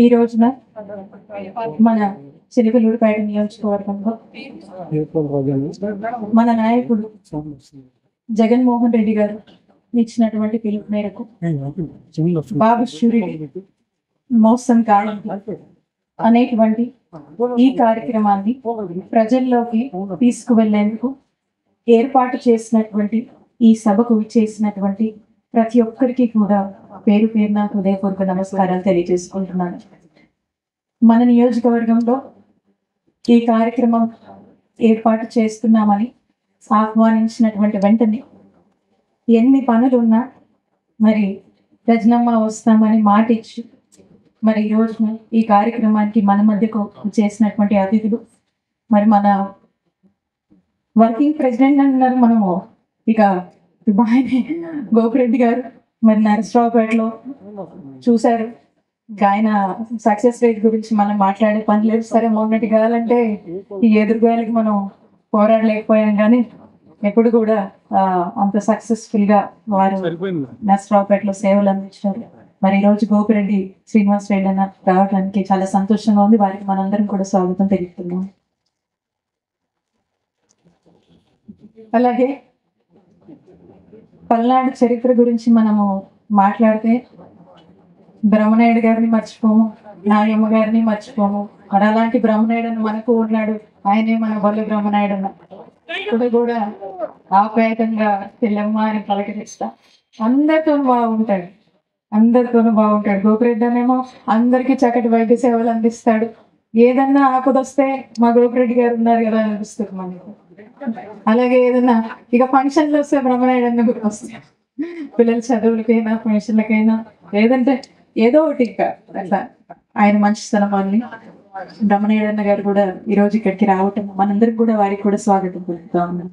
ఈ రోజున మన చిలుకలూరుపేట నియోజకవర్గంలో మన నాయకుడు జగన్మోహన్ రెడ్డి గారు ఇచ్చినటువంటి పిలుపు మేరకు బాబు షూరిటీ మోసం కాలం అనేటువంటి ఈ కార్యక్రమాన్ని ప్రజల్లోకి తీసుకువెళ్లేందుకు ఏర్పాటు చేసినటువంటి ఈ సభకు విచ్చేసినటువంటి ప్రతి ఒక్కరికి కూడా పేరు పేరున హృదయపూర్వక నమస్కారాలు తెలియజేసుకుంటున్నాను. మన నియోజకవర్గంలో ఈ కార్యక్రమం ఏర్పాటు చేస్తున్నామని ఆహ్వానించినటువంటి వెంటనే ఎన్ని పనులున్నా మరి రజనమ్మ వస్తామని మాట ఇచ్చి మరి ఈ రోజున ఈ కార్యక్రమానికి మన మధ్యకు చేసినటువంటి అతిథులు మరి మన వర్కింగ్ ప్రెసిడెంట్ అంటున్నారు. మనము ఇక గోపిరెడ్డి గారు మరి నరసరావుపేటలో చూశారు. ఆయన సక్సెస్ రేట్ గురించి మనం మాట్లాడే పని లేదు. సరే, మొన్నటి కావాలంటే ఈ ఎదురుగాయలకి మనం పోరాడలేకపోయాం, కానీ ఎప్పుడు కూడా అంత సక్సెస్ఫుల్ గా వారు నరసరావుపేటలో సేవలు అందించారు. మరి ఈ రోజు గోపిరెడ్డి శ్రీనివాస్ రెడ్డి అన్న రావడానికి చాలా సంతోషంగా ఉంది. వారికి మనందరం కూడా స్వాగతం తెలుపుతున్నాం. అలాగే పల్నాడు చరిత్ర గురించి మనము మాట్లాడితే బ్రహ్మనాయుడు గారిని మర్చిపోము, నాయమ్మ గారిని మర్చిపోము. మరి అలాంటి బ్రహ్మనాయుడు మనకు ఉన్నాడు. ఆయనే మన బల్లి బ్రహ్మనాయుడు అన్న. ఇప్పుడు కూడా ఆప్యాయంగా తెల్లమ్మ అని పలకరిస్తా. అందరితోనూ బాగుంటాడు. గోపిరెడ్డి అనేమో అందరికీ చక్కటి వైద్య సేవలు అందిస్తాడు. ఏదన్నా ఆపదొస్తే మా గోపిరెడ్డి గారు ఉన్నారు కదా అనిపిస్తుంది మనకు. అలాగే ఏదన్నా ఇక ఫంక్షన్లు వస్తే బ్రహ్మనాయుడు అన్న గుర్తు వస్తాయి. పిల్లల చదువులకైనా ఫంక్షన్లకైనా ఏదంటే ఏదో ఒకటి ఇంకా అట్లా ఆయన మంచితనం అని బ్రహ్మనాయుడు అన్న గారు కూడా ఈరోజు ఇక్కడికి రావటం మనందరికి కూడా వారికి కూడా స్వాగతం పలుకుతా ఉన్నాం.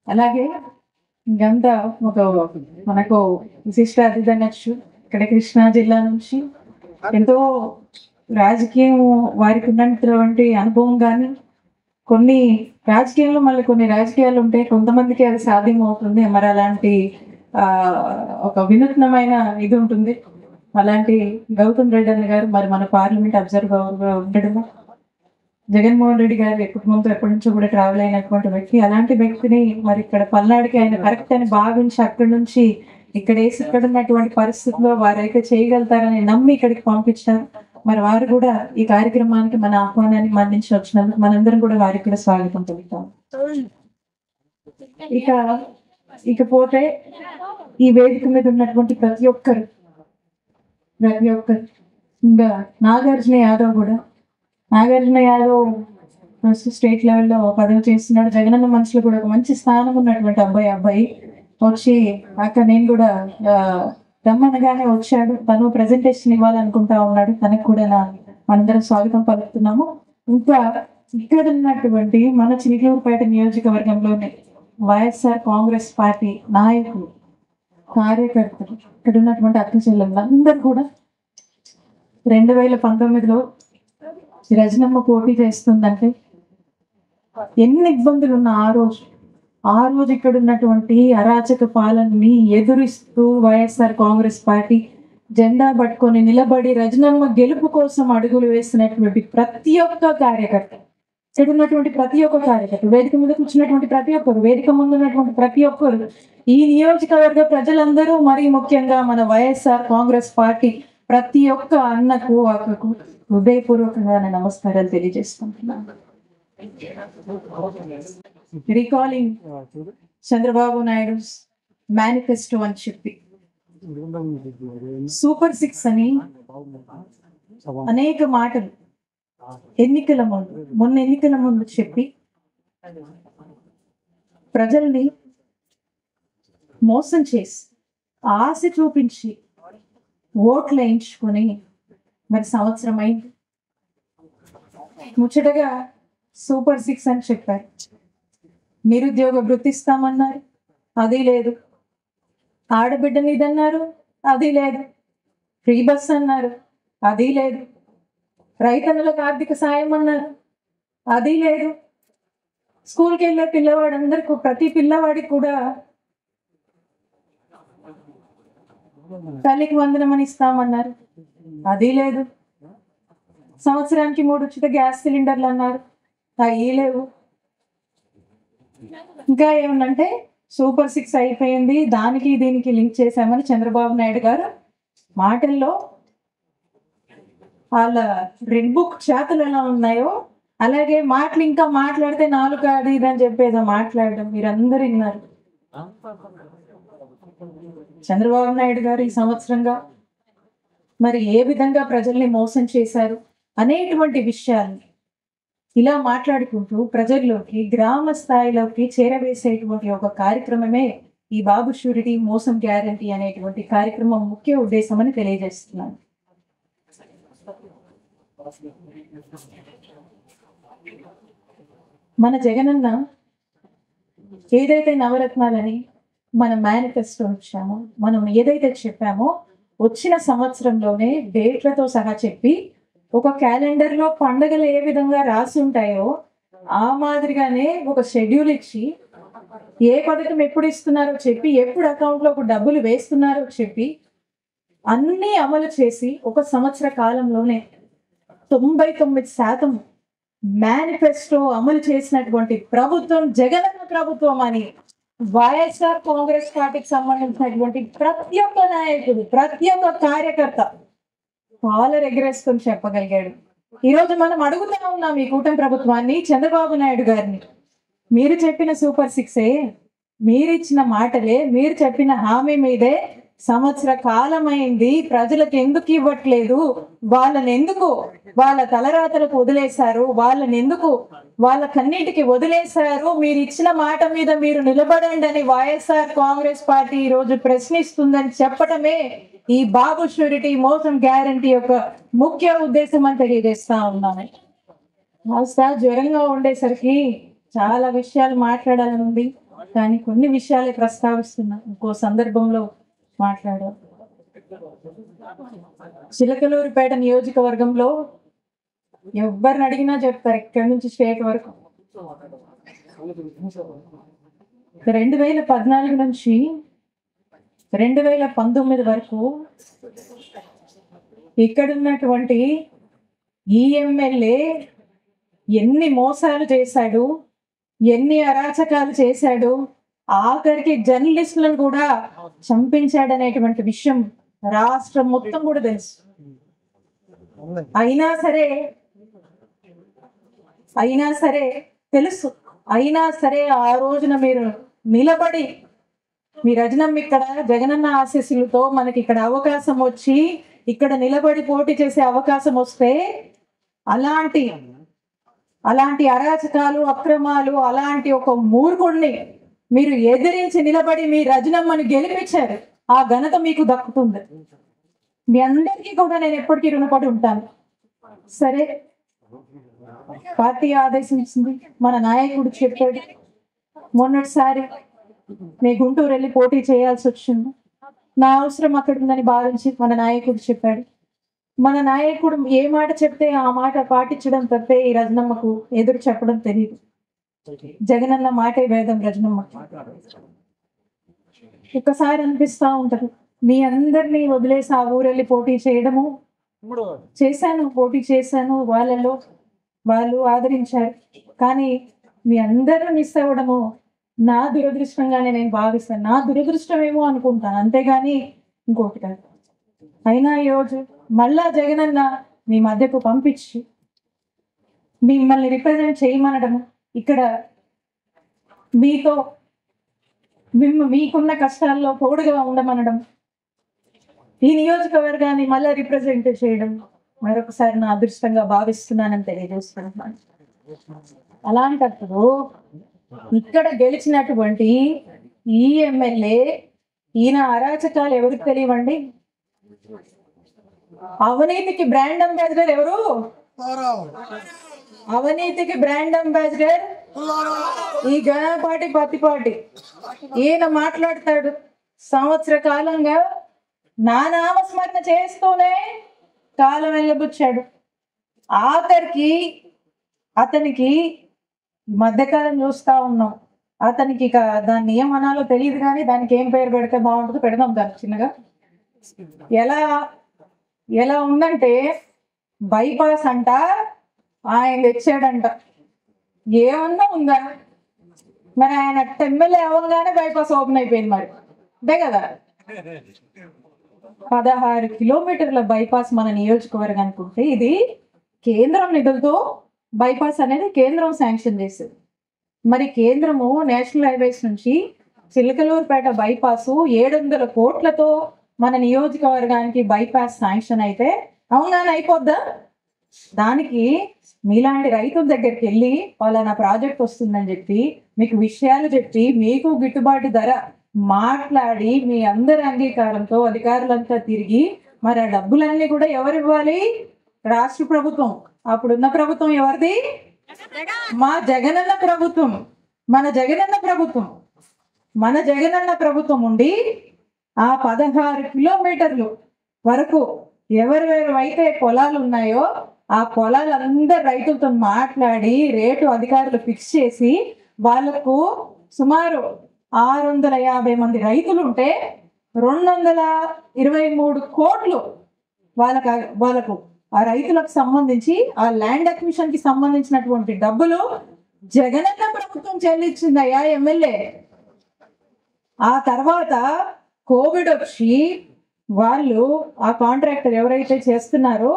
అలాగే ఇంకంతా మనకు విశిష్ట అతిథి అనొచ్చు. ఇక్కడ కృష్ణా జిల్లా నుంచి ఎంతో రాజకీయం వారికి ఉన్నటువంటి అనుభవం, కానీ కొన్ని రాజకీయాలు మళ్ళీ కొన్ని రాజకీయాలు ఉంటాయి, కొంతమందికి అది సాధ్యం అవుతుంది. మరి అలాంటి ఒక వినూత్నమైన ఇది ఉంటుంది. అలాంటి గౌతమ్ రెడ్డి అన్న గారు మరి మన పార్లమెంట్ అబ్జర్వర్ గా ఉండడము, జగన్మోహన్ రెడ్డి గారి కుటుంబంతో ఎప్పటి నుంచో కూడా ట్రావెల్ అయినటువంటి వ్యక్తి. అలాంటి వ్యక్తిని మరి ఇక్కడ పల్నాడుకి ఆయన కరెక్ట్ అని భావించి అక్కడి నుంచి ఇక్కడ ఉన్నటువంటి పరిస్థితుల్లో వారైతే చేయగలుగుతారని నమ్మి ఇక్కడికి పంపించారు. మరి వారు కూడా ఈ కార్యక్రమానికి మన ఆహ్వానాన్ని మన్నించి వచ్చినందుకు మనందరం కూడా వారికి కూడా స్వాగతం పలుకుతాం. ఇకపోతే ఈ వేదిక మీద ఉన్నటువంటి ప్రతి ఒక్కరు ఇంకా నాగార్జున యాదవ్ ఫస్ట్ స్టేట్ లెవెల్లో పదవి చేస్తున్నాడు. జగనన్న మనసులో కూడా ఒక మంచి స్థానం ఉన్నటువంటి అబ్బాయి వచ్చి అక్కడ నేను కూడా రమ్మనగానే వచ్చాడు. తను ప్రెజెంటేషన్ ఇవ్వాలనుకుంటా ఉన్నాడు. తనకు కూడా మనందరం స్వాగతం పలుకుతున్నాము. ఇంకా ఇక్కడ ఉన్నటువంటి మన చిలుకలూరుపేట నియోజకవర్గంలోనే వైఎస్ఆర్ కాంగ్రెస్ పార్టీ నాయకులు, కార్యకర్తలు, ఇక్కడ ఉన్నటువంటి అక్క చెల్లెళ్ళు అందరూ కూడా 2019లో రజనమ్మ పోటీ చేస్తుందంటే ఎన్ని ఇబ్బందులు ఉన్న ఆ రోజు ఇక్కడ ఉన్నటువంటి అరాచక పాలనని ఎదురిస్తూ వైఎస్ఆర్ కాంగ్రెస్ పార్టీ జెండా పట్టుకొని నిలబడి రజనమ్మ గెలుపు కోసం అడుగులు వేసినటువంటి ప్రతి ఒక్క కార్యకర్త, ఇక్కడ ఉన్నటువంటి ప్రతి ఒక్క కార్యకర్త, వేదిక మీద కూర్చున్నటువంటి ప్రతి ఒక్కరు, వేదిక ముందు ఉన్నటువంటి ప్రతి ఒక్కరు, ఈ నియోజకవర్గ ప్రజలందరూ, మరీ ముఖ్యంగా మన వైఎస్ఆర్ కాంగ్రెస్ పార్టీ ప్రతి ఒక్క అన్నకు అక్కకు హృదయపూర్వకంగా నమస్కారాలు తెలియజేసుకుంటున్నాను. రికాలింగ్ చంద్రబాబు నాయుడు మేనిఫెస్టో అని చెప్పి సూపర్ 6 అని అనేక మాటలు మొన్న ఎన్నికల ముందు చెప్పి ప్రజల్ని మోసం చేసి ఆశ చూపించి ఓట్లు వేయించుకొని మరి సంవత్సరం అయింది. ముచ్చటగా సూపర్ 6 అని చెప్పారు. నిరుద్యోగ వృత్తి ఇస్తామన్నారు, అది లేదు. ఆడబిడ్డ నిధన్నారు, అది లేదు. ఫ్రీ బస్ అన్నారు, అది లేదు. రైతన్నులకు ఆర్థిక సాయం అన్నారు, అది లేదు. స్కూల్కి వెళ్ళే పిల్లవాడందరికీ, ప్రతి పిల్లవాడికి కూడా తల్లికి వందనం అని ఇస్తామన్నారు, అది లేదు. సంవత్సరానికి 3 ఉచిత గ్యాస్ సిలిండర్లు అన్నారు, అవి లేవు. ఇంకా ఏమన్నంటే సూపర్ 6 అయిపోయింది, దానికి దీనికి లింక్ చేశామని చంద్రబాబు నాయుడు గారు మాటల్లో వాళ్ళ రెడ్ బుక్ చేతులు ఎలా ఉన్నాయో అలాగే మాటలు ఇంకా మాట్లాడితే నాలుగు అది ఇది అని చెప్పేదో మాట్లాడడం మీరందరూ విన్నారు. చంద్రబాబు నాయుడు గారు ఈ సంవత్సరంగా మరి ఏ విధంగా ప్రజల్ని మోసం చేశారు అనేటువంటి విషయాన్ని ఇలా మాట్లాడుకుంటూ ప్రజల్లోకి గ్రామ స్థాయిలోకి చేరవేసేటువంటి ఒక కార్యక్రమమే ఈ బాబు షూరిటీ మోసం గ్యారంటీ అనేటువంటి కార్యక్రమం ముఖ్య ఉద్దేశం అని తెలియజేస్తున్నాను. మన జగనన్న ఏదైతే నవరత్నాలని మన మేనిఫెస్టో ఇచ్చామో, మనం ఏదైతే చెప్పామో వచ్చిన సంవత్సరంలోనే డేట్లతో సహా చెప్పి ఒక క్యాలెండర్లో పండుగలు ఏ విధంగా రాసి ఉంటాయో ఆ మాదిరిగానే ఒక షెడ్యూల్ ఇచ్చి ఏ పథకం ఎప్పుడు ఇస్తున్నారో చెప్పి ఎప్పుడు అకౌంట్లో ఒక డబ్బులు వేస్తున్నారో చెప్పి అన్నీ అమలు చేసి ఒక సంవత్సర కాలంలోనే 99% మేనిఫెస్టో అమలు చేసినటువంటి ప్రభుత్వం జగనన్న ప్రభుత్వం అని వైఎస్ఆర్ కాంగ్రెస్ పార్టీకి సంబంధించినటువంటి ప్రతి ఒక్క నాయకుడు, ప్రతి ఒక్క కార్యకర్త కాలర్ ఎగరేసుకొని చెప్పగలిగాడు. ఈరోజు మనం అడుగుతా ఉన్నాం ఈ కూటమి ప్రభుత్వాన్ని, చంద్రబాబు నాయుడు గారిని, మీరు చెప్పిన సూపర్ 6 మీరు ఇచ్చిన మాటలే, మీరు చెప్పిన హామీ మీదే సంవత్సర కాలమైంది, ప్రజలకు ఎందుకు ఇవ్వట్లేదు, వాళ్ళని ఎందుకు వాళ్ళ తలరాతలకు వదిలేశారు, వాళ్ళని ఎందుకు వాళ్ళ కన్నిటికి వదిలేశారు, మీరు ఇచ్చిన మాట మీద మీరు నిలబడండి అని వైఎస్ఆర్ కాంగ్రెస్ పార్టీ ఈ రోజు ప్రశ్నిస్తుందని చెప్పటమే ఈ బాబు షూరిటీ మోసం గ్యారంటీ యొక్క ముఖ్య ఉద్దేశం అని తెలియజేస్తా ఉన్నాను. జ్వరంగా ఉండేసరికి చాలా విషయాలు మాట్లాడాలని ఉంది, కానీ కొన్ని విషయాలే ప్రస్తావిస్తున్నా, ఇంకో సందర్భంలో మాట్లాడారు. చిలకలూరిపేట నియోజకవర్గంలో ఎవరిని అడిగినా చెప్తారు, ఇక్కడి నుంచి స్టేట్ వరకు 2014 నుంచి 2019 వరకు ఇక్కడున్నటువంటి ఈ ఎమ్మెల్యే ఎన్ని మోసాలు చేశాడు, ఎన్ని అరాచకాలు చేశాడు, ఆఖరికి జర్నలిస్టులను కూడా చంపించాడనేటువంటి విషయం రాష్ట్రం మొత్తం కూడా తెలుసు. అయినా సరే ఆ రోజున మీరు నిలబడి మీ రజనమ్మ ఇక్కడ జగనన్న ఆశీస్సులతో మనకి ఇక్కడ అవకాశం వచ్చి ఇక్కడ నిలబడి పోటీ చేసే అవకాశం వస్తే అలాంటి అరాచకాలు, అక్రమాలు, అలాంటి ఒక మూర్ఖుడిని మీరు ఎదిరించి నిలబడి మీ రజనమ్మని గెలిపించారు. ఆ ఘనత మీకు దక్కుతుంది. మీ అందరికీ కూడా నేను ఎప్పటికీ రుణపడి ఉంటాను. సరే, పార్టీ ఆదేశించింది, మన నాయకుడు చెప్పాడు, మొన్నటిసారి మీ గుంటూరు వెళ్ళి పోటీ చేయాల్సి వచ్చింది, నా అవసరం అక్కడ ఉందని భావించి మన నాయకుడు చెప్పాడు. మన నాయకుడు ఏ మాట చెప్తే ఆ మాట పాటించడం తప్పే ఈ రజనమ్మకు ఎదురు చెప్పడం తెలియదు. జగనన్న మాటే వేదం రజనమ్మకి. ఒక్కసారి అనిపిస్తా ఉంటారు, మీ అందరినీ వదిలేసి ఆ ఊరెళ్ళి పోటీ చేయడము పోటీ చేశాను, వాళ్ళు ఆదరించారు, కానీ మీ అందరూ మిస్ అవ్వడము నా దురదృష్టంగానే నేను భావిస్తాను. నా దురదృష్టమేమో అనుకుంటాను, అంతేగాని ఇంకొకటి కాదు. అయినా ఈరోజు మళ్ళా జగనన్న మీ మధ్యకు పంపించి మిమ్మల్ని రిప్రజెంట్ చేయమనడము, ఇక్కడ మీకున్న కష్టాల్లో తోడుగా ఉండమనడం, ఈ నియోజకవర్గాన్ని మళ్ళా రిప్రజెంట్ చేయడం మరొకసారి నా అదృష్టంగా భావిస్తున్నానని తెలియజేస్తున్నాను. అలాంటప్పుడు ఇక్కడ గెలిచినటువంటి ఈ ఎమ్మెల్యే, ఈయన అరాచకాలు ఎవరికి తెలియవండి? అవినీతికి బ్రాండ్ అంబాసిడర్ ఎవరు? అవినీతికి బ్రాండ్ అంబాసిడర్ ఈ గణపాటి పత్తిపాటి. ఈయన మాట్లాడతాడు, సంవత్సర కాలంగా నా నామస్మరణ చేస్తూనే కాలం వెళ్ళబుచ్చాడు. ఆఖరికి అతనికి మధ్యకాలం చూస్తా ఉన్నాం, అతనికి ఇక దాన్ని ఏమనాలో తెలియదు, కానీ దానికి ఏం పేరు పెడితే బాగుంటుందో పెడదాం. దాన్ని చిన్నగా ఎలా ఉందంటే బైపాస్ అంట ఆయన తెచ్చాడంట. ఏమన్నా ఉందా? మరి ఆయన ఎమ్మెల్యే అవ్వగానే బైపాస్ ఓపెన్ అయిపోయింది మరి, అంతే కదా. 16 కిలోమీటర్ల బైపాస్ మన నియోజకవర్గానికి ఉంటే ఇది కేంద్రం నిధులతో బైపాస్ అనేది కేంద్రం శాంక్షన్ చేసింది. మరి కేంద్రము నేషనల్ హైవేస్ నుంచి చిలకలూరుపేట బైపాసు 700 కోట్లతో మన నియోజకవర్గానికి బైపాస్ శాంక్షన్ అయితే అవునాని అయిపోద్దా? దానికి మీలాంటి రైతుల దగ్గరికి వెళ్ళి వాళ్ళ ప్రాజెక్ట్ వస్తుందని చెప్పి మీకు విషయాలు చెప్పి మీకు గిట్టుబాటు ధర మాట్లాడి మీ అందరి అంగీకారంతో అధికారులంతా తిరిగి మరి ఆ డబ్బులన్నీ కూడా ఎవరు ఇవ్వాలి? రాష్ట్ర ప్రభుత్వం. అప్పుడున్న ప్రభుత్వం ఎవరిది? మా జగనన్న ప్రభుత్వం. మన జగనన్న ప్రభుత్వం. మన జగనన్న ప్రభుత్వం ఉండి ఆ 16 కిలోమీటర్లు వరకు ఎవరెవరైతే పొలాలు ఉన్నాయో ఆ పొలాలందరు రైతులతో మాట్లాడి రేటు అధికారులు ఫిక్స్ చేసి వాళ్ళకు సుమారు 650 మంది రైతులు ఉంటే 223 కోట్లు వాళ్ళకు ఆ రైతులకు సంబంధించి ఆ ల్యాండ్ అక్విజిషన్ కి సంబంధించినటువంటి డబ్బులు జగనన్న ప్రభుత్వం చెల్లించిందయ్యా ఎమ్మెల్యే. ఆ తర్వాత కోవిడ్ వచ్చి వాళ్ళు ఆ కాంట్రాక్టర్ ఎవరైతే చేస్తున్నారో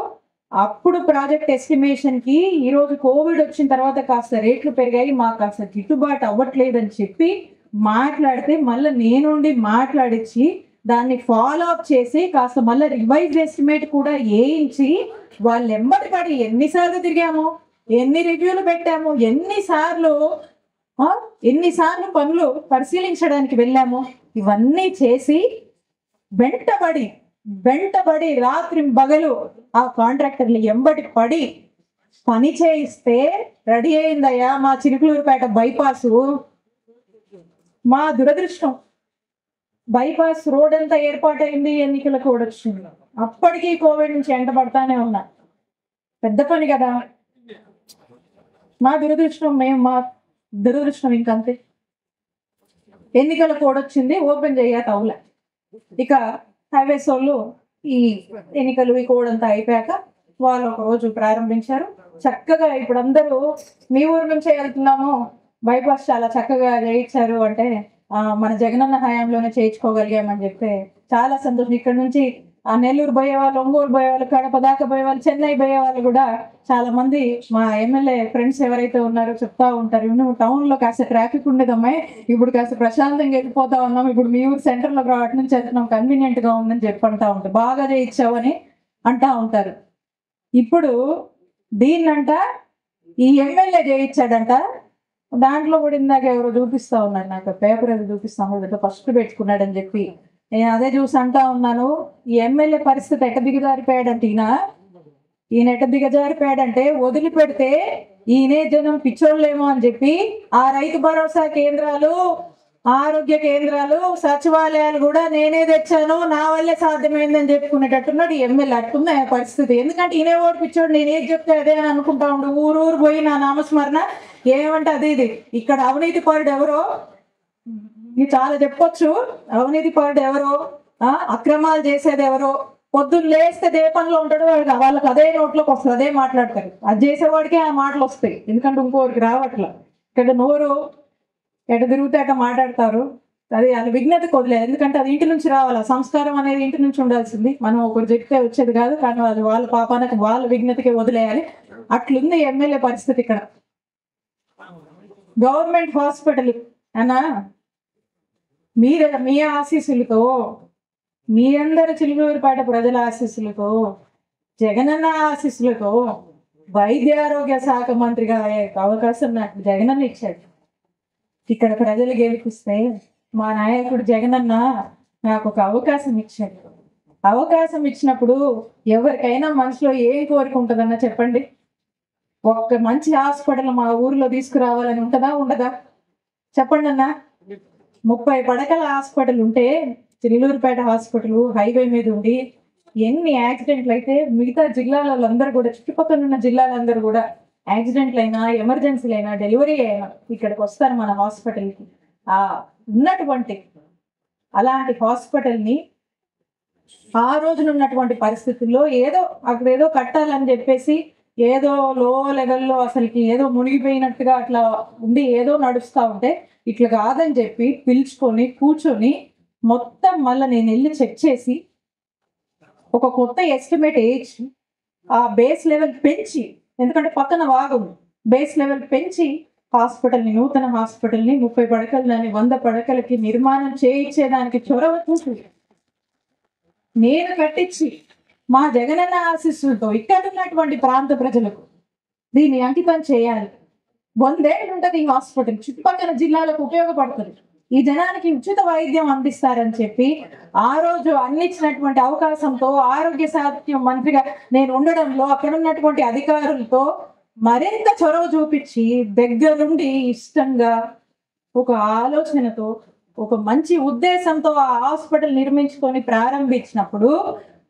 అప్పుడు ప్రాజెక్ట్ ఎస్టిమేషన్ కి ఈరోజు కోవిడ్ వచ్చిన తర్వాత కాస్త రేట్లు పెరిగాయి, మాకు కాస్త గిట్టుబాటు అవ్వట్లేదని చెప్పి మాట్లాడితే మళ్ళీ నేనుండి మాట్లాడించి దాన్ని ఫాలో అప్ చేసి కాస్త మళ్ళీ రివైజ్ ఎస్టిమేట్ కూడా వేయించి వాళ్ళు ఎంబడి పడి ఎన్నిసార్లు తిరిగాము, ఎన్ని రివ్యూలు పెట్టాము, ఎన్నిసార్లు పనులు పరిశీలించడానికి వెళ్ళాము. ఇవన్నీ చేసి వెంటబడి రాత్రి పగలు ఆ కాంట్రాక్టర్లు ఎంబడి పడి పని చేయిస్తే రెడీ అయిందయ్యా మా చిలుకలూరుపేట బైపాసు. మా దురదృష్టం బైపాస్ రోడ్ అంతా ఏర్పాటైంది, ఎన్నికల కోడ్ వచ్చింది. అప్పటికీ కోవిడ్ నుంచి ఎంటబడతానే ఉన్నా. పెద్ద పని కదా. మా దురదృష్టం ఇంకంతే. ఎన్నికల కోడ్ వచ్చింది, ఓపెన్ చేయవులే. ఇక హైవేస్ వాళ్ళు ఈ ఎన్నికలు ఈ కోడ్ అంతా అయిపోయాక వాళ్ళు ఒక రోజు ప్రారంభించారు చక్కగా. ఇప్పుడు అందరూ మీ ఊరు నుంచే వెళ్తున్నాము, బైపాస్ చాలా చక్కగా చేయించారు అంటే మన జగనన్న హయాంలోనే చేయించుకోగలిగామని చెప్తే చాలా సంతోషం. ఇక్కడ నుంచి ఆ నెల్లూరు పోయే వాళ్ళు, ఒంగోలు పోయే వాళ్ళు, కడప దాకా పోయే వాళ్ళు, చెన్నై పోయే వాళ్ళు కూడా చాలా మంది మా ఎమ్మెల్యే ఫ్రెండ్స్ ఎవరైతే ఉన్నారో చెప్తా ఉంటారు, నువ్వు టౌన్ లో కాస్త ట్రాఫిక్ ఉండేదమ్మాయి, ఇప్పుడు కాస్త ప్రశాంతంగా వెళ్ళిపోతా ఉన్నాం, ఇప్పుడు మీ ఊరు సెంటర్ లో అటు నుంచి వెళ్తున్నాం, కన్వీనియంట్ గా ఉందని చెప్పి అంటా ఉంటారు. బాగా చేయించావు అని అంటా ఉంటారు. ఇప్పుడు దీన్నంట ఈ ఎమ్మెల్యే చేయించాడంట. దాంట్లో కూడా ఇందాక ఎవరో చూపిస్తా ఉన్నారు, నాకు పేపర్ ఏదో చూపిస్తా ఉన్నాడు, ఫస్ట్ పెట్టుకున్నాడని చెప్పి నేను అదే చూసి అంటా ఉన్నాను. ఈ ఎమ్మెల్యే పరిస్థితి ఎట్ట దిగజారిపోయాడంటే ఈయన ఎట్ట దిగజారిపోయాడంటే వదిలిపెడితే ఈయనే జనం పిచ్చోళ్ళేమో అని చెప్పి ఆ రైతు భరోసా కేంద్రాలు, ఆరోగ్య కేంద్రాలు, సచివాలయాలు కూడా నేనే తెచ్చాను, నా వల్లే సాధ్యమైందని చెప్పుకునేటట్టున్నాడు ఈ ఎమ్మెల్యే. అట్టుంది పరిస్థితి. ఎందుకంటే ఈయనే ఓడిపించాడు, నేనేది చెప్తే అదే అని అనుకుంటా ఉండు. ఊరు పోయి నా నామస్మరణ ఏమంటే అది ఇది. ఇక్కడ అవినీతి పరుడు ఎవరో చాలా చెప్పొచ్చు. అవినీతి పరుడు ఎవరో, అక్రమాలు చేసేది ఎవరో, పొద్దున్న లేస్తే దే పనిలో ఉంటాడు వాళ్ళకి అదే నోట్లోకి వస్తుంది, అదే మాట్లాడతారు. అది చేసేవాడికే ఆ మాటలు వస్తాయి, ఎందుకంటే ఇంకోరికి రావట్లా. ఇక్కడ నోరు ఎట తిరిగితే అట మాట్లాడతారు. అది వాళ్ళ విఘ్నతకు వదిలేదు, ఎందుకంటే అది ఇంటి నుంచి రావాలి. సంస్కారం అనేది ఇంటి నుంచి ఉండాల్సింది, మనం ఒకరు చెప్తే వచ్చేది కాదు. కానీ అది వాళ్ళ పాపానికి వాళ్ళ విఘ్నతకి వదిలేయాలి. అట్లుంది ఎమ్మెల్యే పరిస్థితి ఇక్కడ. గవర్నమెంట్ హాస్పిటల్ అన్నా మీ ఆశీస్సులతో, మీ అందరి చిలుకూరుపేట ప్రజల ఆశీస్సులతో, జగనన్న ఆశీస్సులతో వైద్య ఆరోగ్య శాఖ మంత్రిగా అయ్యే అవకాశం నాకు జగనన్న ఇచ్చాడు. ఇక్కడ ప్రజలు గెలిపిస్తే మా నాయకుడు జగనన్న నాకు ఒక అవకాశం ఇచ్చాడు. అవకాశం ఇచ్చినప్పుడు ఎవరికైనా మనసులో ఏం కోరిక ఉంటుందన్నా చెప్పండి. ఒక్క మంచి హాస్పిటల్ మా ఊర్లో తీసుకురావాలని ఉంటుందా, ఉండదా? చెప్పండి అన్న. 30 పడకల హాస్పిటల్ ఉంటే చిలుకూరుపేట హాస్పిటల్ హైవే మీద ఉండి ఎన్ని యాక్సిడెంట్లు అయితే మిగతా జిల్లాలందరూ కూడా, చుట్టుపక్కల ఉన్న జిల్లాలందరూ కూడా యాక్సిడెంట్లు అయినా, ఎమర్జెన్సీలు అయినా, డెలివరీ అయినా ఇక్కడికి వస్తారు మన హాస్పిటల్కి. ఉన్నటువంటి అలాంటి హాస్పిటల్ని ఆ రోజున ఉన్నటువంటి పరిస్థితుల్లో ఏదో అక్కడ ఏదో కట్టాలని చెప్పేసి ఏదో లో లెవెల్లో అసలుకి ఏదో మునిగిపోయినట్టుగా అట్లా ఉండి ఏదో నడుస్తూ ఉంటే ఇట్లా కాదని చెప్పి పిలుచుకొని కూర్చొని మొత్తం మళ్ళీ నేను వెళ్ళి చెక్ చేసి ఒక కొత్త ఎస్టిమేట్ వేయించి ఆ బేస్ లెవెల్ పెంచి, ఎందుకంటే పక్కన వాగుంది, బేస్ లెవెల్ పెంచి హాస్పిటల్ని, నూతన హాస్పిటల్ని 30 పడకలని 100 పడకలకి నిర్మాణం చేయించేదానికి చొరవ చూసి నేను కట్టించి మా జగనన్న ఆశీస్సులతో ఇక్కడ ఉన్నటువంటి ప్రాంత ప్రజలకు దీన్ని అంకితం చేయాలి. 100 ఏళ్ళు ఉంటుంది ఈ హాస్పిటల్, చుట్టుపక్కల జిల్లాలకు ఉపయోగపడుతుంది, ఈ జనానికి ఉచిత వైద్యం అందిస్తారని చెప్పి ఆ రోజు అందించినటువంటి అవకాశంతో ఆరోగ్య శాఖ మంత్రిగా నేను ఉండడంలో అక్కడ ఉన్నటువంటి అధికారులతో మరింత చొరవ చూపించి దగ్గరుండి ఇష్టంగా ఒక ఆలోచనతో ఒక మంచి ఉద్దేశంతో ఆ హాస్పిటల్ నిర్మించుకొని ప్రారంభించినప్పుడు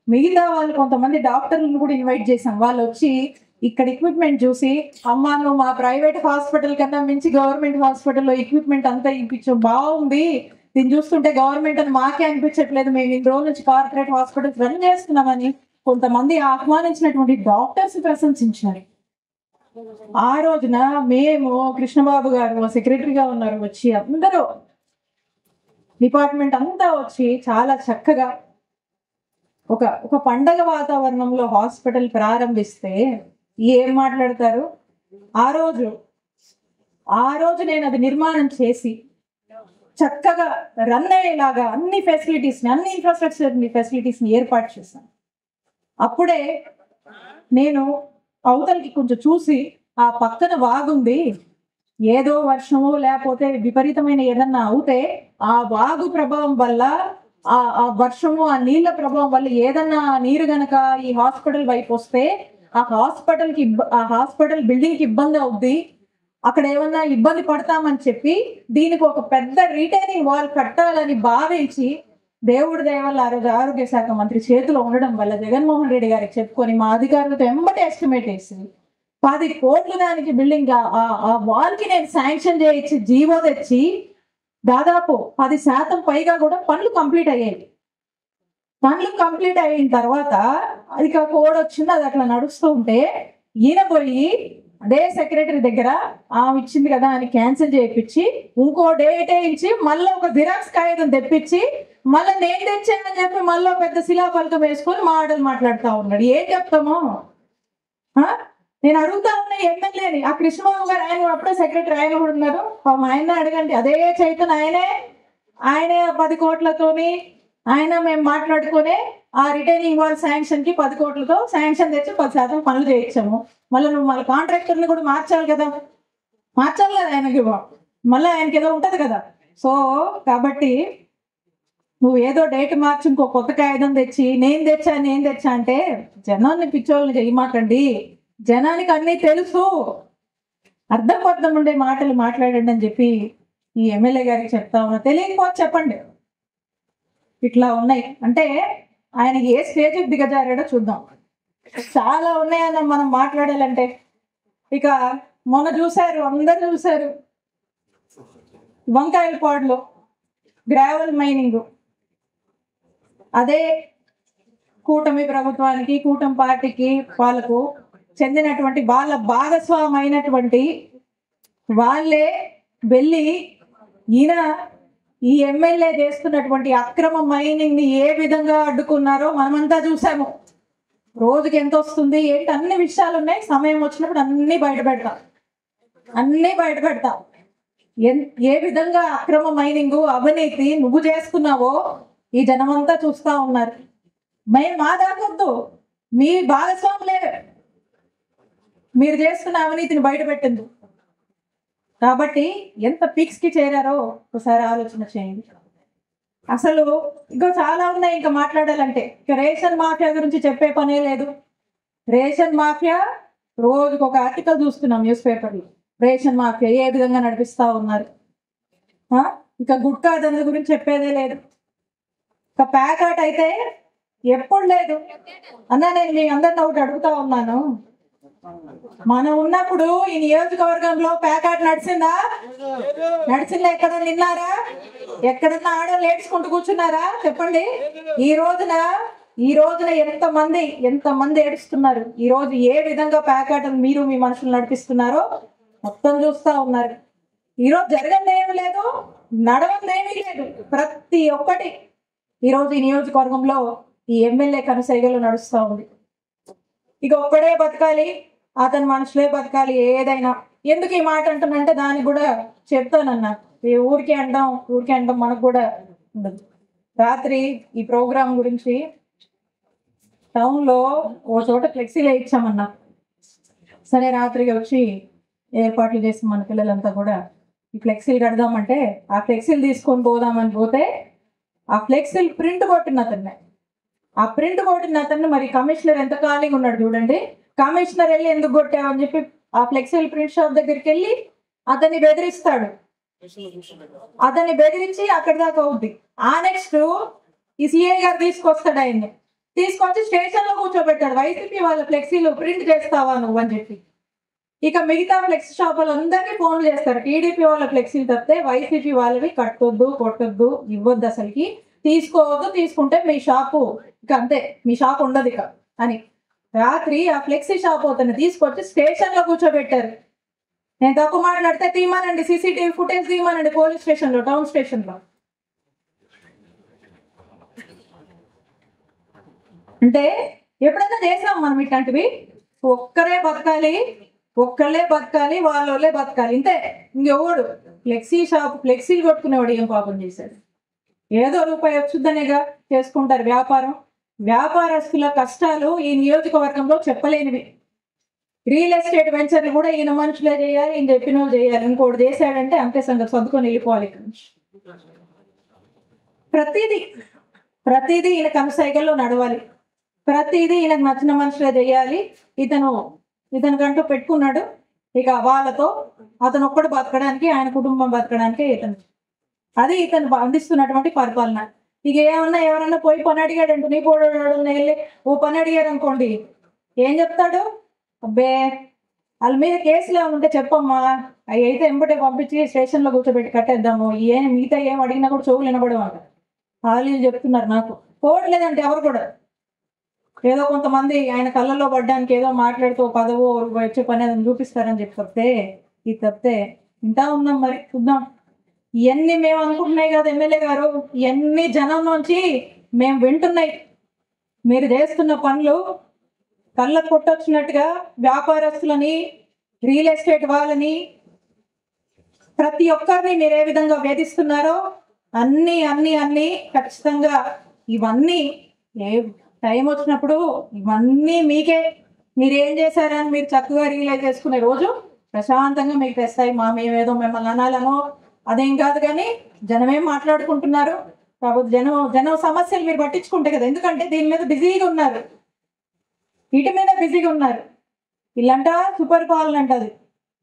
మిగతా వాళ్ళు కొంతమంది డాక్టర్లను కూడా ఇన్వైట్ చేశాం. వాళ్ళు వచ్చి ఇక్కడ ఎక్విప్మెంట్ చూసి, అమ్మా నువ్వు మా ప్రైవేట్ హాస్పిటల్ కన్నా మించి గవర్నమెంట్ హాస్పిటల్లో ఎక్విప్మెంట్ అంతా ఇప్పించు, బాగుంది, దీన్ని చూస్తుంటే గవర్నమెంట్ అని మాకే అనిపించట్లేదు, మేము ఇన్ని రోజుల నుంచి కార్పొరేట్ హాస్పిటల్స్ రన్ చేస్తున్నామని కొంతమంది ఆహ్వానించినటువంటి డాక్టర్స్ ప్రశంసించారు. ఆ రోజున మేము, కృష్ణబాబు గారు సెక్రటరీగా ఉన్నారు, వచ్చి అందరూ డిపార్ట్మెంట్ అంతా వచ్చి చాలా చక్కగా ఒక పండగ వాతావరణంలో హాస్పిటల్ ప్రారంభిస్తే ఏం మాట్లాడతారు. ఆ రోజు నేను అది నిర్మాణం చేసి చక్కగా రన్ అయ్యేలాగా అన్ని ఫెసిలిటీస్ని, అన్ని ఇన్ఫ్రాస్ట్రక్చర్ ఫెసిలిటీస్ని ఏర్పాటు చేశాను. అప్పుడే నేను అవతలకి కొంచెం చూసి, ఆ పక్కన వాగుంది, ఏదో వర్షమో లేకపోతే విపరీతమైన ఏదన్నా అవుతే ఆ వాగు ప్రభావం వల్ల, ఆ వర్షము, ఆ నీళ్ళ ప్రభావం వల్ల ఏదన్నా నీరు గనక ఈ హాస్పిటల్ వైపు వస్తే ఆ హాస్పిటల్ బిల్డింగ్కి ఇబ్బంది అవుద్ది, అక్కడ ఏమన్నా ఇబ్బంది పడతామని చెప్పి దీనికి ఒక పెద్ద రిటైనింగ్ వాల్ కట్టాలని భావించి, దేవుడి దయ వల్ల ఆ రోజు ఆరోగ్య శాఖ మంత్రి చేతిలో ఉండడం వల్ల జగన్మోహన్ రెడ్డి గారికి చెప్పుకొని మా అధికారులతో ఎంబటి ఎస్టిమేట్ వేసి 10 కోట్లు దానికి బిల్డింగ్, ఆ వాల్కి నేను శాంక్షన్ చేయించి జీవో తెచ్చి దాదాపు 10% పైగా కూడా పనులు కంప్లీట్ అయ్యాయి. పనులు కంప్లీట్ అయిన తర్వాత అది కోడ్ వచ్చింది, అది అట్లా నడుస్తూ ఉంటే ఈయన పోయి అదే సెక్రటరీ దగ్గర ఆమె ఇచ్చింది కదా అని క్యాన్సిల్ చేయించి ఇంకో డేట్ వేయించి మళ్ళీ ఒక జిరాక్స్ కాగితం తెప్పించి మళ్ళీ నేను తెచ్చానని చెప్పి మళ్ళీ పెద్ద శిలాఫలకం వేసుకొని మాట్లాడుతూ ఉన్నాడు. ఏం చెప్తామో. నేను అడుగుతా ఉన్నా ఎమ్మెల్యేని, ఆ కృష్ణబాబు గారు, ఆయన అప్పుడే సెక్రటరీ, ఆయన కూడా ఉన్నారు, ఆయన అడగండి. అదే చైతన్య ఆయనే 10 కోట్లతోని ఆయన మేము మాట్లాడుకునే ఆ రిటైనింగ్ వాల్ శాంక్షన్ కి 10 కోట్లతో శాంక్షన్ తెచ్చి 10% పనులు చేయించాము. మళ్ళీ కాంట్రాక్టర్ని కూడా మార్చాలి కదా ఆయనకి, మళ్ళీ ఆయనకి ఏదో ఉంటది కదా. సో కాబట్టి నువ్వు ఏదో డేట్ మార్చి ఇంకో కొత్త కాగితం తెచ్చి నేను తెచ్చా అంటే జనాన్ని పిచ్చోళ్ళని చేయమాకండి. జనానికి అన్నీ తెలుసు, అర్థం ఉండే మాటలు మాట్లాడండి అని చెప్పి ఈ ఎమ్మెల్యే గారికి చెప్తా ఉన్నా. తెలియకపోతే చెప్పండి, ఇట్లా ఉన్నాయి అంటే ఆయనకి ఏ స్టేజ్కి దిగజారాడో చూద్దాం. చాలా ఉన్నాయని మనం మాట్లాడాలంటే. ఇక మొన్న అందరు చూశారు వంకాయలపాడులో గ్రావెల్ మైనింగ్. అదే కూటమి ప్రభుత్వానికి, కూటమి పార్టీకి, వాళ్ళకు చెందినటువంటి వాళ్ళ భాగస్వామి అయినటువంటి వాళ్ళే వెళ్ళి ఈ ఎమ్మెల్యే చేస్తున్నటువంటి అక్రమ మైనింగ్ ని ఏ విధంగా అడ్డుకున్నారో మనమంతా చూసాము. రోజుకి ఎంత వస్తుంది ఏంటి అన్ని విషయాలు ఉన్నాయి, సమయం వచ్చినప్పుడు అన్ని బయట పెడతా. ఏ విధంగా అక్రమ మైనింగ్, అవినీతి నువ్వు చేసుకున్నావో ఈ జనమంతా చూస్తా ఉన్నారు. మేము మా దాకొద్దు, మీ భాగస్వాములే మీరు చేస్తున్న అవినీతిని బయట పెట్టింది. కాబట్టి ఎంత పిక్స్ కి చేరారో ఒకసారి ఆలోచన చేయండి. అసలు ఇంకా చాలా ఉన్నాయి ఇంకా మాట్లాడాలంటే. ఇక రేషన్ మాఫియా గురించి చెప్పే పనే లేదు. రేషన్ మాఫియా రోజుకు ఒక ఆర్టికల్ చూస్తున్నాం న్యూస్ పేపర్లో. రేషన్ మాఫియా ఏ విధంగా నడిపిస్తా ఉన్నారు. ఇంకా గుట్కా దంద గురించి చెప్పేదే లేదు. ఇక ప్యాకెట్ అయితే ఎప్పుడు లేదు. అన్నా నేను మీ అందరిని ఒకటి అడుగుతా ఉన్నాను, మనం ఉన్నప్పుడు ఈ నియోజకవర్గంలో ప్యాకెట్ నడిచిందా? ఎక్కడ నిన్నారా? ఎక్కడన్నా ఆడవాళ్ళు ఏడ్చుకుంటూ కూర్చున్నారా? చెప్పండి. ఈ రోజున ఎంతమంది ఏడుస్తున్నారు. ఈ రోజు ఏ విధంగా ప్యాకెట్ మీరు మీ మనుషులు నడిపిస్తున్నారో మొత్తం చూస్తా ఉన్నారు. ఈరోజు జరగంది ఏమీ లేదు, నడవంది ఏమీ లేదు. ప్రతి ఒక్కటి ఈరోజు ఈ నియోజకవర్గంలో ఈ ఎమ్మెల్యే కనుసైగలు నడుస్తూ ఉంది. ఇక ఒక్కడే బతకాలి, అతని మనుషులే బతకాలి. ఏదైనా ఎందుకు ఈ మాట అంటున్నంటే దానికి కూడా చెప్తానన్నా. ఊరికే అంటాం మనకు కూడా ఉండదు. రాత్రి ఈ ప్రోగ్రాం గురించి టౌన్లో ఓ చోట ఫ్లెక్సీలు ఇచ్చామన్నా. సరే రాత్రికి వచ్చి ఏర్పాట్లు చేసి మన పిల్లలంతా కూడా ఈ ఫ్లెక్సీలు కడదామంటే ఆ ఫ్లెక్సీలు తీసుకొని పోదామని పోతే ఆ ఫ్లెక్సీలు ప్రింట్ కొట్టిన అతన్ని మరి కమిషనర్ ఎంత ఖాళీగా ఉన్నాడు చూడండి. కమిషనర్ వెళ్ళి ఎందుకు కొట్టావని చెప్పి ఆ ఫ్లెక్సీలు ప్రింట్ షాప్ దగ్గరికి వెళ్ళి అతన్ని బెదిరిస్తాడు. అతన్ని బెదిరించి అక్కడి దాకా అవుద్ది. ఆ నెక్స్ట్ ఈ సిఐ గారు తీసుకొస్తాడు. ఆయన్ని తీసుకొచ్చి స్టేషన్ లో కూర్చోబెట్టాడు. వైసీపీ వాళ్ళ ఫ్లెక్సీలు ప్రింట్ చేస్తావా నువ్వు అని చెప్పి. ఇక మిగతా ఫ్లెక్సీ షాపులు అందరికీ ఫోన్లు చేస్తారు. టీడీపీ వాళ్ళ ఫ్లెక్సీలు తప్పితే వైసీపీ వాళ్ళవి కట్టొద్దు, కొట్టొద్దు, ఇవ్వద్దు, అసలుకి తీసుకోవద్దు, తీసుకుంటే మీ షాపు ఇక అంతే, మీ షాప్ ఉండదు ఇక అని. రాత్రి ఆ ఫ్లెక్సీ షాప్ అతన్ని తీసుకొచ్చి స్టేషన్ లో కూర్చోబెట్టారు. నేను తక్కువ మాట్లాడితే తీయమనండి, సీసీటీవీ ఫుటేజ్ తీయమనండి పోలీస్ స్టేషన్ లో, టౌన్ స్టేషన్ లో. అంటే ఎప్పుడైనా చేసాం మనం ఇట్లాంటివి? ఒక్కళ్ళే బతకాలి, వాళ్ళే బతకాలి, ఇంతే. ఇంకెవడు ఫ్లెక్సీలు కొట్టుకునేవాడు ఏం పాపం చేశాడు? ఏదో రూపాయి వచ్చుద్దనేగా చేసుకుంటారు వ్యాపారం. వ్యాపారస్తుల కష్టాలు ఈ నియోజకవర్గంలో చెప్పలేనివి. రియల్ ఎస్టేట్ వెంచర్లు కూడా ఈయన మనుషులే చేయాలి, ఈయన చెప్పిన వాళ్ళు చేయాలి. ఇంకోటి చేశాడంటే అంతే సంగతి, సర్దుకొని వెళ్ళిపోవాలి ఇక్కడ నుంచి. ప్రతిదీ ఈయన కనుసైగల్లో నడవాలి, ప్రతిదీ ఈయనకు నచ్చిన మనుషులే చేయాలి. ఇతనికంటూ పెట్టుకున్నాడు. ఇక వాళ్ళతో అతను ఒక్కడు బతకడానికి, ఆయన కుటుంబం బతకడానికి అది ఇతను అందిస్తున్నటువంటి పరిపాలన. ఇక ఎవరన్నా పోయి పని అడిగాడంటూ నీ పోడు వెళ్ళి ఓ పని అడిగారు అనుకోండి, ఏం చెప్తాడు? అబ్బే వాళ్ళ మీద కేసులు ఏమైనా ఉంటే చెప్పమ్మా, అవి అయితే ఎంబటే పంపించి స్టేషన్లో కూర్చోబెట్టి కట్టేద్దాము, మిగతా ఏం అడిగినా కూడా చెవులు వినబడమాట. వాళ్ళు చెప్తున్నారు నాకు పోవట్లేదంటే ఎవరు కూడా. ఏదో కొంతమంది ఆయన కళ్ళల్లో పడ్డానికి ఏదో మాట్లాడుతూ పదవో వచ్చే పని ఏదైనా చూపిస్తారని చెప్పి తప్పితే ఇంతా ఉన్నాం. మరి చూద్దాం. ఇవన్నీ మేము అనుకుంటున్నాయి కదా ఎమ్మెల్యే గారు, ఇవన్నీ జనం నుంచి మేము వింటున్నాయి. మీరు చేస్తున్న పనులు కళ్ళకు కొట్టొచ్చినట్టుగా వ్యాపారస్తులని, రియల్ ఎస్టేట్ వాళ్ళని, ప్రతి ఒక్కరిని మీరు ఏ విధంగా వేధిస్తున్నారో అన్ని ఖచ్చితంగా ఇవన్నీ టైం వచ్చినప్పుడు ఇవన్నీ మీకే, మీరు ఏం చేశారని మీరు చక్కగా రియలైజ్ చేసుకునే రోజు ప్రశాంతంగా మీకు తెస్తాయి. మేమేదో మిమ్మల్ని అనాలనో అదేం కాదు, కానీ జనమేం మాట్లాడుకుంటున్నారు కాబట్టి జనం సమస్యలు మీరు పట్టించుకుంటే కదా. ఎందుకంటే దీని మీద బిజీగా ఉన్నారు, వీటి మీద బిజీగా ఉన్నారు. ఇల్లంట సుపరిపాలన అంటది.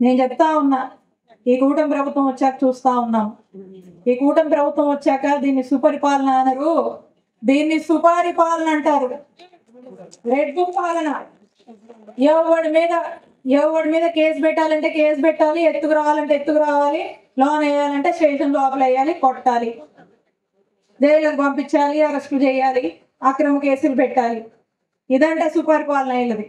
నేను చెప్తా ఉన్నా, ఈ కూటమి ప్రభుత్వం వచ్చాక చూస్తా ఉన్నాం. ఈ కూటమి ప్రభుత్వం వచ్చాక దీన్ని సుపరిపాలన అనరు, దీన్ని సుపారిపాలన అంటారు. రెడ్ బుక్ పాలన. ఎవడి మీద కేసు పెట్టాలంటే కేసు పెట్టాలి, ఎత్తుకు రావాలంటే ఎత్తుకు రావాలి, లోన్ వేయాలంటే స్టేషన్ లోపల వేయాలి, కొట్టాలి, జైలుకు పంపించాలి, అరెస్టులు చేయాలి, అక్రమ కేసులు పెట్టాలి. ఇదంటే సుపరిపాలన అయ్యేది.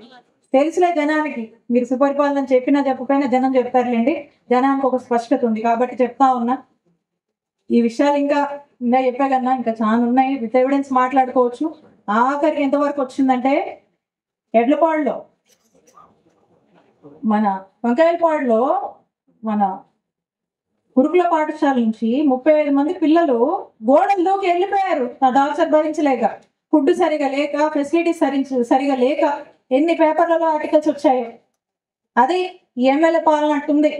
తెలుసులే జనానికి. మీరు సుపరిపాలన చెప్పినా చెప్పకపోయినా జనం చెప్తారులేండి. జనానికి ఒక స్పష్టత ఉంది కాబట్టి చెప్తా ఉన్నా. ఈ విషయాలు ఇంకా చెప్పా కన్నా ఇంకా చాలా ఉన్నాయి. విత్ ఎవిడెన్స్ మాట్లాడుకోవచ్చు. ఆఖరికి ఎంతవరకు వచ్చిందంటే ఎడ్లపాడులో, మన వంకాయలపాడులో మన గురుకుల పాఠశాల నుంచి 35 మంది పిల్లలు గోడలు దూకి వెళ్ళిపోయారు. నా డాక్టర్ భరించలేక, ఫుడ్ సరిగా లేక, ఫెసిలిటీస్ సరిగా లేక ఎన్ని పేపర్లలో ఆర్టికల్స్ వచ్చాయో. అది ఎమ్మెల్యే పాలన అంటుంది.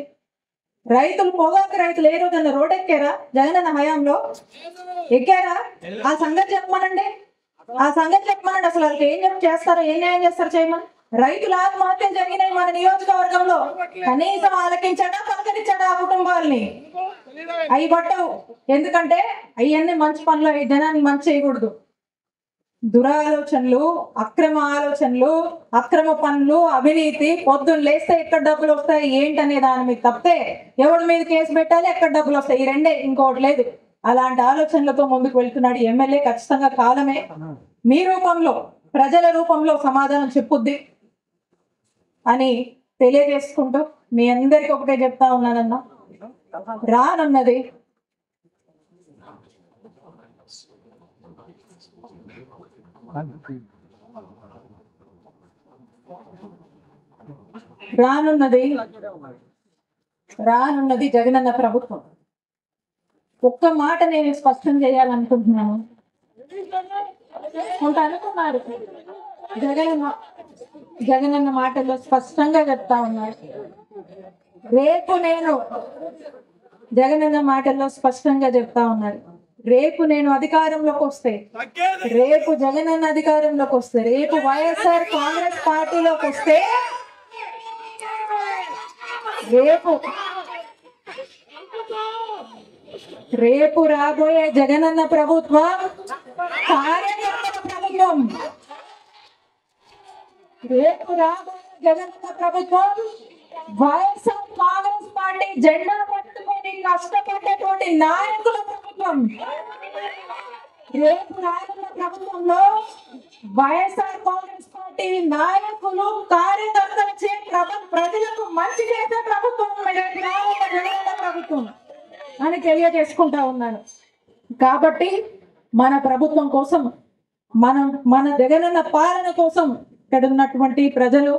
పొగాకు రైతులు ఏ రోజన్నా రోడ్ ఎక్కారా? జగనన్న హయాంలో ఎక్కారా? ఆ సంగతి చెప్పమనండి. అసలు వాళ్ళకి ఏం చేస్తారో, ఏం న్యాయం చేస్తారో చేయమని. రైతుల ఆత్మహత్యలు జరిగినాయి మన నియోజకవర్గంలో. కనీసం ఆలకించాడా, పలకరించాడా ఆ కుటుంబాలని? అవి పట్టవు. ఎందుకంటే అవన్నీ మంచి పనులు, జనానికి మంచి చేయకూడదు. దురాలోచనలు, అక్రమ ఆలోచనలు, అక్రమ పనులు, అవినీతి, పొద్దున్న లేస్తే ఎక్కడ డబ్బులు వస్తాయి ఏంటనే దాని మీద తప్పితే ఎవరి మీద కేసు పెట్టాలి, ఎక్కడ డబ్బులు వస్తాయి, ఈ రెండే, ఇంకోటి లేదు. అలాంటి ఆలోచనలతో ముందుకు వెళ్తున్నాడు ఎమ్మెల్యే. ఖచ్చితంగా కాలమే మీ రూపంలో, ప్రజల రూపంలో సమాధానం చెప్పుద్ది అని తెలియజేసుకుంటూ మీ అందరికీ ఒకటే చెప్తా ఉన్నానన్నా, రానున్నది రానున్నది జగనన్న ప్రభుత్వం. ఒక్క మాట నేను స్పష్టం చేయాలనుకుంటున్నాను. అనుకున్నారు జగనన్న మాటల్లో స్పష్టంగా చెప్తా ఉన్నారు. రేపు నేను జగనన్న మాటల్లో స్పష్టంగా చెప్తా ఉన్నారు, రేపు నేను అధికారంలోకి వస్తే, రేపు జగనన్న అధికారంలోకి వస్తే, రేపు వైఎస్ఆర్ కాంగ్రెస్ పార్టీలోకి వస్తే, రేపు రాబోయే జగనన్న ప్రభుత్వం కార్యకర్తల ప్రభుత్వం. రేపు రాబోయే జగనన్న ప్రభుత్వం వైఎస్ఆర్ కాంగ్రెస్ పార్టీ జెండా పట్టుకొని కష్టపడేటువంటి నాయకుల ప్రభుత్వం. రేపు రానున్న ప్రభుత్వంలో వైఎస్ఆర్ కాంగ్రెస్ పార్టీ నాయకులు, కార్యకర్తలు చే ప్రజలకు మంచి చేసే ప్రభుత్వం జగనన్న ప్రభుత్వం అని తెలియజేసుకుంటా ఉన్నాను. కాబట్టి మన ప్రభుత్వం కోసం, మన జగనన్న పాలన కోసం ఇక్కడ ఉన్నటువంటి ప్రజలు,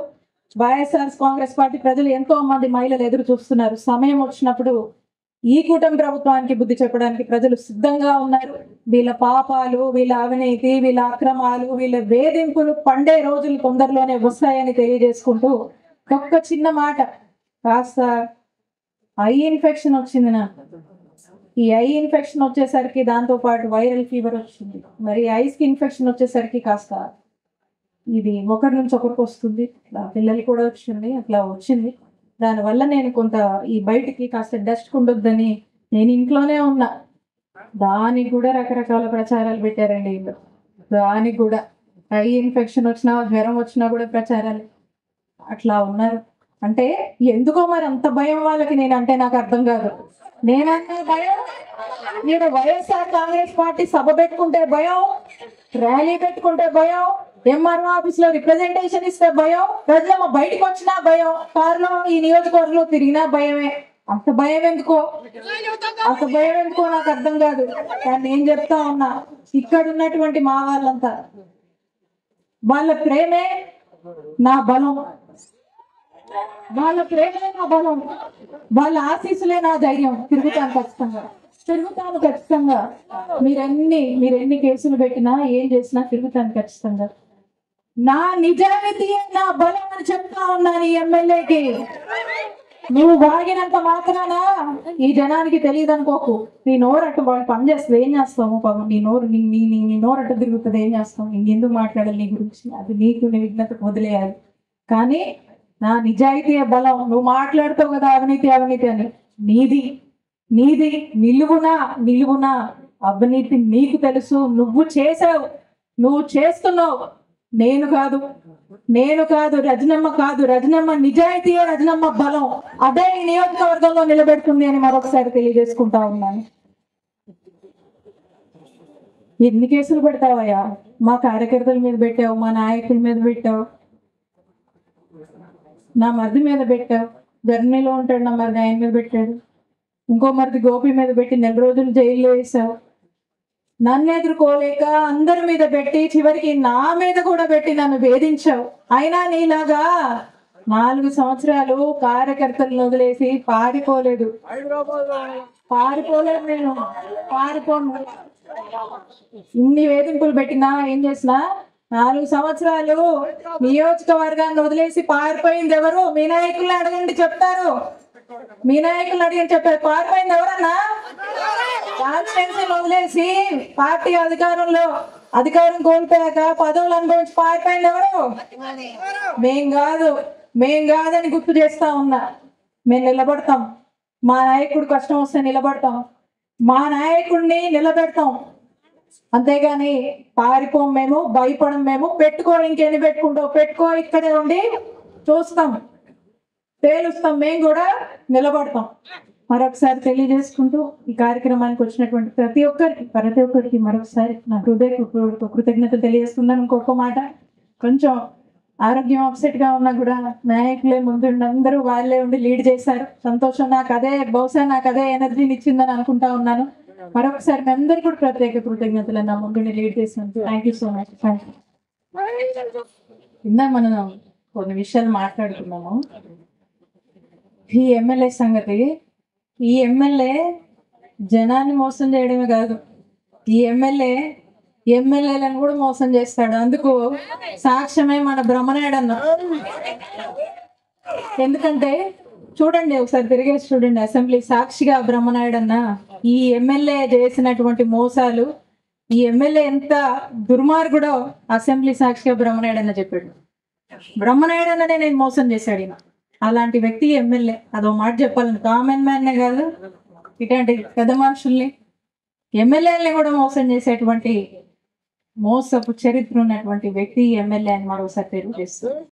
వైఎస్ఆర్ కాంగ్రెస్ పార్టీ ప్రజలు, ఎంతో మంది మహిళలు ఎదురు చూస్తున్నారు. సమయం వచ్చినప్పుడు ఈ కూటమి ప్రభుత్వానికి బుద్ధి చెప్పడానికి ప్రజలు సిద్ధంగా ఉన్నారు. వీళ్ళ పాపాలు, వీళ్ళ అవినీతి, వీళ్ళ అక్రమాలు, వీళ్ళ వేధింపులు పండే రోజులు తొందరలోనే వస్తాయని తెలియజేసుకుంటూ ఒక్క చిన్న మాట, కాస్త ఐ ఇన్ఫెక్షన్ వచ్చింది నాకు. ఈ ఐ ఇన్ఫెక్షన్ వచ్చేసరికి దాంతో పాటు వైరల్ ఫీవర్ వచ్చింది. మరి ఐస్ కి ఇన్ఫెక్షన్ వచ్చేసరికి కాస్త ఇది ఒకరి నుంచి ఒకరికి వస్తుంది, పిల్లలు కూడా వచ్చింది, అట్లా వచ్చింది. దానివల్ల నేను కొంత ఈ బయటికి కాస్త డస్ట్ ఉండొద్దని నేను ఇంట్లోనే ఉన్నా. దానికి కూడా రకరకాల ప్రచారాలు పెట్టారండి వీళ్ళు. దానికి కూడా ఐ ఇన్ఫెక్షన్ వచ్చినా, జ్వరం వచ్చినా కూడా ప్రచారాలు అట్లా ఉన్నారు. అంటే ఎందుకో మరి అంత భయం వాళ్ళకి, నేనంటే నాకు అర్థం కాదు. నేనంటే భయం, నేను వైఎస్ఆర్ కాంగ్రెస్ పార్టీ సభ పెట్టుకుంటే భయం, ర్యాలీ పెట్టుకుంటే భయం, ఎంఆర్ఓ ఆఫీస్ లో రిప్రజెంటేషన్ ఇస్తే భయం, ప్రజలు బయటకు వచ్చినా భయం, కారులో ఈ నియోజకవర్గంలో తిరిగినా భయమే. అంత భయం ఎందుకో నాకు అర్థం కాదు. కానీ నేను చెప్తా ఉన్నా, ఇక్కడ ఉన్నటువంటి మా వాళ్ళంతా, వాళ్ళ ప్రేమే నా బలం, వాళ్ళ ప్రేమే నా బలం, వాళ్ళ ఆశీస్సులే నా ధైర్యం. తిరుగుతాను ఖచ్చితంగా. మీరెన్ని కేసులు పెట్టినా, ఏం చేసినా తిరుగుతాను ఖచ్చితంగా. నా నిజాయితీయే నా బలం అని చెప్తా ఉన్నాను ఈ ఎమ్మెల్యేకి. నువ్వు వాగినంత మాత్రాన ఈ జనానికి తెలియదు అనుకోకు. నీ నోరట్టు వాళ్ళు పనిచేస్తుంది, ఏం చేస్తాము పాపం, నీ నోరట్టు తిరుగుతుంది, ఏం చేస్తాం, ఇంకెందుకు మాట్లాడాలి నీ గురించి, అది నీకు నీ విఘ్నతకు వదిలేయాలి. కానీ నా నిజాయితీయే బలం. నువ్వు మాట్లాడుతావు కదా అవినీతి అని, నీది నిలువునా అవినీతి నీకు తెలుసు, నువ్వు చేసావు, నువ్వు చేస్తున్నావు. నేను కాదు, రజనమ్మ నిజాయితీయే రజనమ్మ బలం. అదే ఈ నియోజకవర్గంలో నిలబెడుతుంది అని మరొకసారి తెలియజేసుకుంటా ఉన్నాను. ఎన్ని కేసులు పెడతావయ్యా? మా కార్యకర్తల మీద పెట్టావు, మా నాయకుల మీద పెట్టావు, నా మరిది మీద పెట్టావు, జర్నీలో ఉంటాడు నా మరిది, ఆయన మీద పెట్టాడు, ఇంకో మరిది గోపి మీద పెట్టి 4 రోజులు జైల్లో వేసావు. నన్ను ఎదుర్కోలేక అందరి మీద పెట్టి, చివరికి నా మీద కూడా పెట్టి నన్ను వేధించావు. అయినా నీలాగా 4 సంవత్సరాలు కార్యకర్తలను వదిలేసి పారిపోలేదు నేను, పారిపోను. ఇన్ని వేధింపులు పెట్టినా, ఏం చేసినా, 4 సంవత్సరాలు నియోజకవర్గాన్ని వదిలేసి పారిపోయింది ఎవరు? మీ నాయకుల్ని అడగండి చెప్తారు. పారిపోయింది ఎవరన్నా? కాన్స్టిట్యున్సీని వదిలేసి పార్టీ అధికారం కోల్పోయాక పదవులు అనుభవించి పారిపోయింది ఎవరు? మేం కాదని గుర్తు చేస్తా ఉన్నా. మేము నిలబడతాం, మా నాయకుడు కష్టం వస్తే నిలబడతాం, మా నాయకుడిని నిలబెడతాం. అంతేగాని పారిపోం మేము, భయపడం మేము. పెట్టుకో, ఇంకేమి పెట్టుకుంటావు పెట్టుకో, ఇక్కడే ఉండి చూస్తాం, తేలుస్తాం, మేము కూడా నిలబడతాం. మరొకసారి తెలియజేసుకుంటూ ఈ కార్యక్రమానికి వచ్చినటువంటి ప్రతి ఒక్కరికి మరొకసారి నా హృదయపూర్వక కృతజ్ఞతలు తెలియజేస్తున్నాను. ఇంకొక మాట, కొంచెం ఆరోగ్యం అప్సెట్ గా ఉన్నా కూడా నాయకులే ముందుండి అందరూ వాళ్ళే ఉండి లీడ్ చేశారు. సంతోషం. బహుశా నాకు అదే ఎనర్జీని ఇచ్చిందని అనుకుంటా ఉన్నాను. మరొకసారి మీ అందరికీ కూడా ప్రత్యేక కృతజ్ఞతలు, నా ముందుండి లీడ్ చేసినందుకు. Thank you so much. ఇందా మనం కొన్ని విషయాలు మాట్లాడుకున్నాము. ఈ ఎమ్మెల్యే సంగతి, ఈ ఎమ్మెల్యే జనాన్ని మోసం చేయడమే కాదు, ఈ ఎమ్మెల్యేలను కూడా మోసం చేస్తాడు. అందుకు సాక్ష్యమే మన బ్రహ్మనాయుడు అన్న. ఎందుకంటే చూడండి, ఒకసారి తిరిగేసి చూడండి, అసెంబ్లీ సాక్షిగా బ్రహ్మనాయుడు అన్న ఈ ఎమ్మెల్యే చేసినటువంటి మోసాలు, ఈ ఎమ్మెల్యే ఎంత దుర్మార్గుడో అసెంబ్లీ సాక్షిగా బ్రహ్మనాయుడు అన్న చెప్పాడు. బ్రహ్మనాయుడు అన్ననే నేను మోసం చేశాడు ఈయన. అలాంటి వ్యక్తి ఎమ్మెల్యే. అదో మాట చెప్పాలని, కామన్ మ్యాన్నే కాదు, ఇట్లాంటి పెద్ద మనుషుల్ని, ఎమ్మెల్యేలని కూడా మోసం చేసేటువంటి మోసపు చరిత్ర ఉన్నటువంటి వ్యక్తి ఎమ్మెల్యే అని మరోసారి తెలియజేస్తూ